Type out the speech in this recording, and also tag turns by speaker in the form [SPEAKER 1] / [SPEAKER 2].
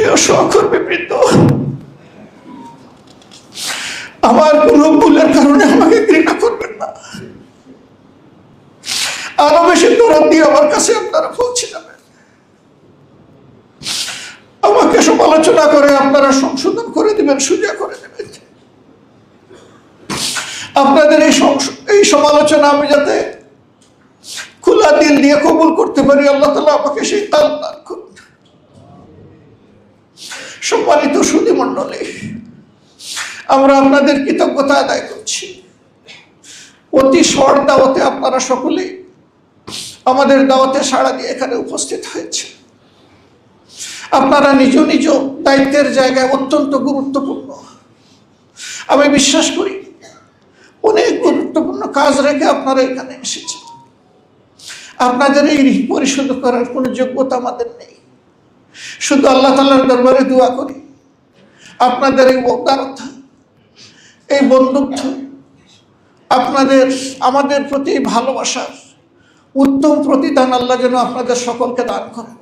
[SPEAKER 1] প্রিয় সহকর্মীবৃন্দ, আমার কোনো ভুলের কারণে আমাকে ঘৃণা করবেন না। আরো বেশি দরদ দিয়ে আমার কাছে আপনারা পৌঁছে যাবেন। আমাকে সমালোচনা করে আপনারা সংশোধন করে দিবেন, সোজা করে দেবেন। আপনাদের এই সমালোচনা আমি যাতে খোলা দিল দিয়ে কবুল করতে পারি, আল্লাহ তাআলা আমাকে সেই তাল দান করুন। সম্মানিত সুধী মণ্ডলী, আমরা আপনাদের কৃতজ্ঞতা আদায় করছি। অতি শর্ট দাওয়াতে আপনারা সকলেই আমাদের দাওয়াতে সাড়া দিয়ে এখানে উপস্থিত হয়েছে। আপনারা নিজ নিজ দায়িত্বের জায়গায় অত্যন্ত গুরুত্বপূর্ণ, আমি বিশ্বাস করি অনেক গুরুত্বপূর্ণ কাজ রেখে আপনারা এখানে এসেছেন। আপনাদের এই ঋণ পরিশোধ করার কোনো যোগ্যতা আমাদের নেই। শুধু আল্লাহ তাআলার দরবারে দোয়া করি আপনাদের এই উদারতা, এই বন্ধুত্ব, আপনাদের আমাদের প্রতি ভালোবাসার উত্তম প্রতিদান আল্লাহ যেন আপনাদের সকলকে দান করেন।